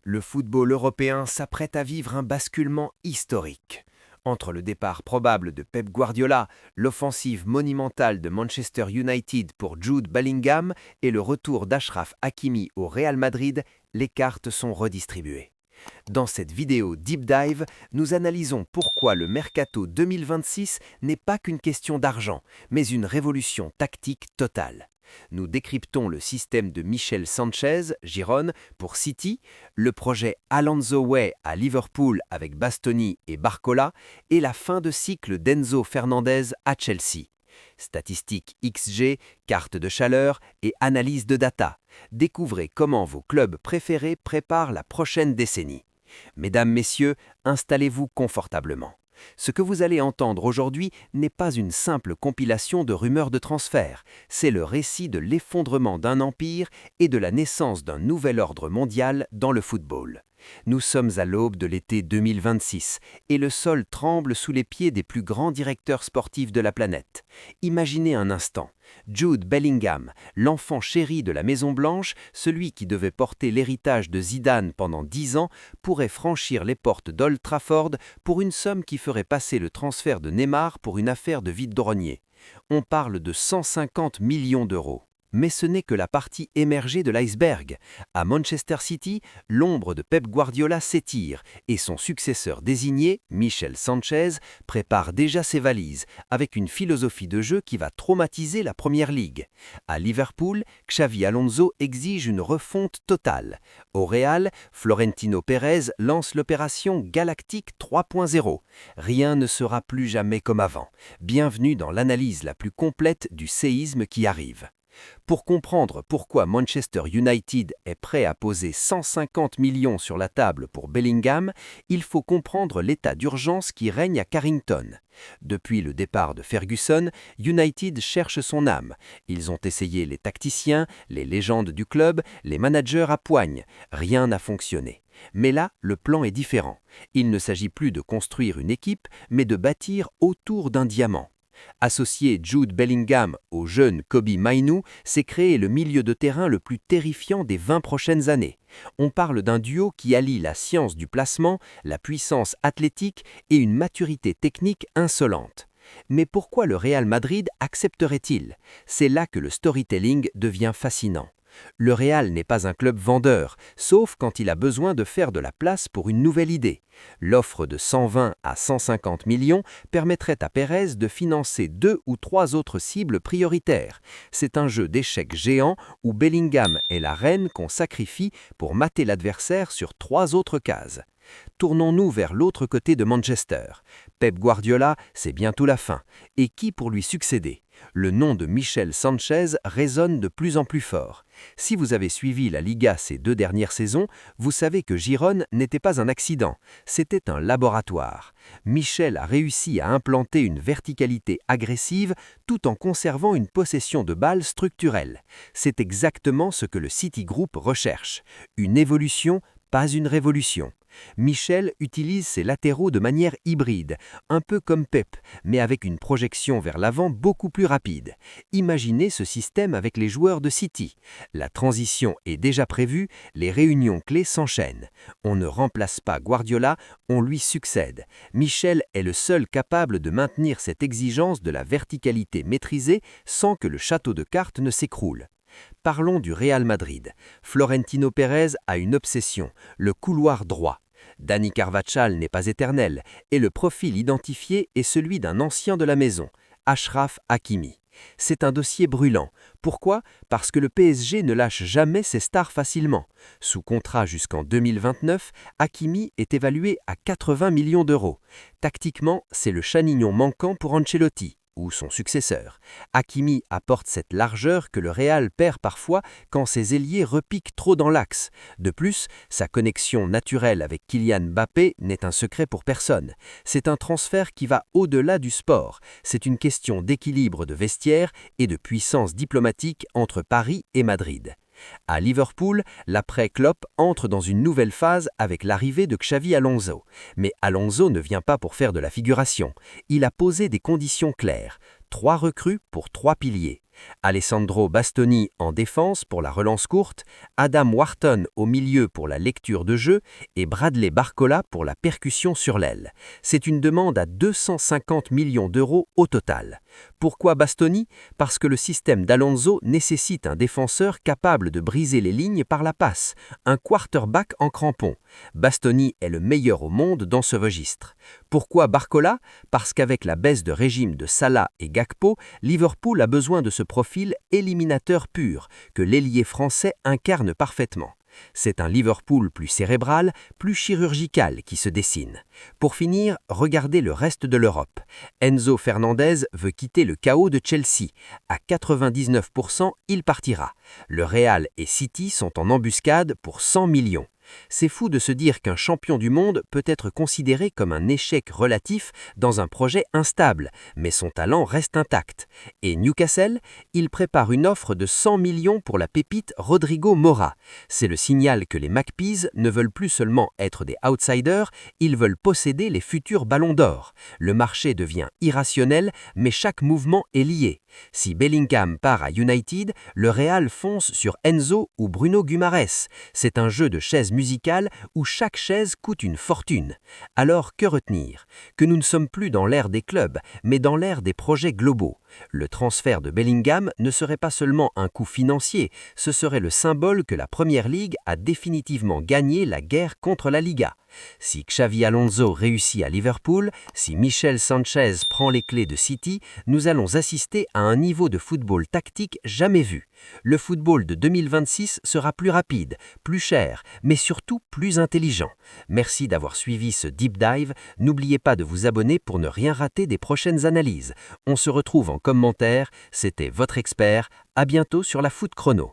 Le football européen s'apprête à vivre un basculement historique. Entre le départ probable de Pep Guardiola, l'offensive monumentale de Manchester United pour Jude Bellingham et le retour d'Achraf Hakimi au Real Madrid, les cartes sont redistribuées. Dans cette vidéo Deep Dive, nous analysons pourquoi le Mercato 2026 n'est pas qu'une question d'argent, mais une révolution tactique totale. Nous décryptons le système de Michel Sanchez, Gironne, pour City, le projet Alonso Way à Liverpool avec Bastoni et Barcola, et la fin de cycle d'Enzo Fernandez à Chelsea. Statistiques XG, cartes de chaleur et analyse de data. Découvrez comment vos clubs préférés préparent la prochaine décennie. Mesdames, Messieurs, installez-vous confortablement. Ce que vous allez entendre aujourd'hui n'est pas une simple compilation de rumeurs de transfert, c'est le récit de l'effondrement d'un empire et de la naissance d'un nouvel ordre mondial dans le football. Nous sommes à l'aube de l'été 2026 et le sol tremble sous les pieds des plus grands directeurs sportifs de la planète. Imaginez un instant, Jude Bellingham, l'enfant chéri de la Maison-Blanche, celui qui devait porter l'héritage de Zidane pendant 10 ans, pourrait franchir les portes d'Old Trafford pour une somme qui ferait passer le transfert de Neymar pour une affaire de vide-grenier. On parle de 150 millions d'euros. Mais ce n'est que la partie émergée de l'iceberg. À Manchester City, l'ombre de Pep Guardiola s'étire et son successeur désigné, Michel Sanchez, prépare déjà ses valises avec une philosophie de jeu qui va traumatiser la Première Ligue. À Liverpool, Xavi Alonso exige une refonte totale. Au Real, Florentino Pérez lance l'opération Galactique 3.0. Rien ne sera plus jamais comme avant. Bienvenue dans l'analyse la plus complète du séisme qui arrive. Pour comprendre pourquoi Manchester United est prêt à poser 150 millions sur la table pour Bellingham, il faut comprendre l'état d'urgence qui règne à Carrington. Depuis le départ de Ferguson, United cherche son âme. Ils ont essayé les tacticiens, les légendes du club, les managers à poigne. Rien n'a fonctionné. Mais là, le plan est différent. Il ne s'agit plus de construire une équipe, mais de bâtir autour d'un diamant. Associer Jude Bellingham au jeune Kobbie Mainoo, c'est créer le milieu de terrain le plus terrifiant des 20 prochaines années. On parle d'un duo qui allie la science du placement, la puissance athlétique et une maturité technique insolente. Mais pourquoi le Real Madrid accepterait-il? C'est là que le storytelling devient fascinant. Le Real n'est pas un club vendeur, sauf quand il a besoin de faire de la place pour une nouvelle idée. L'offre de 120 à 150 millions permettrait à Pérez de financer 2 ou 3 autres cibles prioritaires. C'est un jeu d'échecs géant où Bellingham est la reine qu'on sacrifie pour mater l'adversaire sur 3 autres cases. Tournons-nous vers l'autre côté de Manchester. Pep Guardiola, c'est bientôt la fin. Et qui pour lui succéder? Le nom de Michel Sanchez résonne de plus en plus fort. Si vous avez suivi la Liga ces 2 dernières saisons, vous savez que Gironne n'était pas un accident, c'était un laboratoire. Michel a réussi à implanter une verticalité agressive tout en conservant une possession de balle structurelle. C'est exactement ce que le City Group recherche. Une évolution, pas une révolution. Michel utilise ses latéraux de manière hybride, un peu comme Pep, mais avec une projection vers l'avant beaucoup plus rapide. Imaginez ce système avec les joueurs de City. La transition est déjà prévue, les réunions clés s'enchaînent. On ne remplace pas Guardiola, on lui succède. Michel est le seul capable de maintenir cette exigence de la verticalité maîtrisée sans que le château de cartes ne s'écroule. Parlons du Real Madrid. Florentino Pérez a une obsession, le couloir droit. Dani Carvajal n'est pas éternel, et le profil identifié est celui d'un ancien de la maison, Achraf Hakimi. C'est un dossier brûlant. Pourquoi? Parce que le PSG ne lâche jamais ses stars facilement. Sous contrat jusqu'en 2029, Hakimi est évalué à 80 millions d'euros. Tactiquement, c'est le chalignon manquant pour Ancelotti, ou son successeur. Hakimi apporte cette largeur que le Real perd parfois quand ses ailiers repiquent trop dans l'axe. De plus, sa connexion naturelle avec Kylian Mbappé n'est un secret pour personne. C'est un transfert qui va au-delà du sport. C'est une question d'équilibre de vestiaire et de puissance diplomatique entre Paris et Madrid. À Liverpool, l'après-Klopp entre dans une nouvelle phase avec l'arrivée de Xavi Alonso. Mais Alonso ne vient pas pour faire de la figuration. Il a posé des conditions claires. 3 recrues pour 3 piliers. Alessandro Bastoni en défense pour la relance courte, Adam Wharton au milieu pour la lecture de jeu et Bradley Barcola pour la percussion sur l'aile. C'est une demande à 250 millions d'euros au total. Pourquoi Bastoni? Parce que le système d'Alonso nécessite un défenseur capable de briser les lignes par la passe, un quarterback en crampon. Bastoni est le meilleur au monde dans ce registre. Pourquoi Barcola? Parce qu'avec la baisse de régime de Salah et Gakpo, Liverpool a besoin de ce profil éliminateur pur, que l'ailier français incarne parfaitement. C'est un Liverpool plus cérébral, plus chirurgical qui se dessine. Pour finir, regardez le reste de l'Europe. Enzo Fernandez veut quitter le chaos de Chelsea. À 99%, il partira. Le Real et City sont en embuscade pour 100 millions. C'est fou de se dire qu'un champion du monde peut être considéré comme un échec relatif dans un projet instable, mais son talent reste intact. Et Newcastle, il prépare une offre de 100 millions pour la pépite Rodrigo Mora. C'est le signal que les Magpies ne veulent plus seulement être des outsiders, ils veulent posséder les futurs ballons d'or. Le marché devient irrationnel, mais chaque mouvement est lié. Si Bellingham part à United, le Real fonce sur Enzo ou Bruno Guimaraes. C'est un jeu de chaises musicales où chaque chaise coûte une fortune. Alors que retenir? Que nous ne sommes plus dans l'ère des clubs, mais dans l'ère des projets globaux. Le transfert de Bellingham ne serait pas seulement un coût financier, ce serait le symbole que la Première Ligue a définitivement gagné la guerre contre la Liga. Si Xavi Alonso réussit à Liverpool, si Michel Sanchez prend les clés de City, nous allons assister à un niveau de football tactique jamais vu. Le football de 2026 sera plus rapide, plus cher, mais surtout plus intelligent. Merci d'avoir suivi ce deep dive. N'oubliez pas de vous abonner pour ne rien rater des prochaines analyses. On se retrouve en commentaire. C'était votre expert. À bientôt sur la Foot Chrono.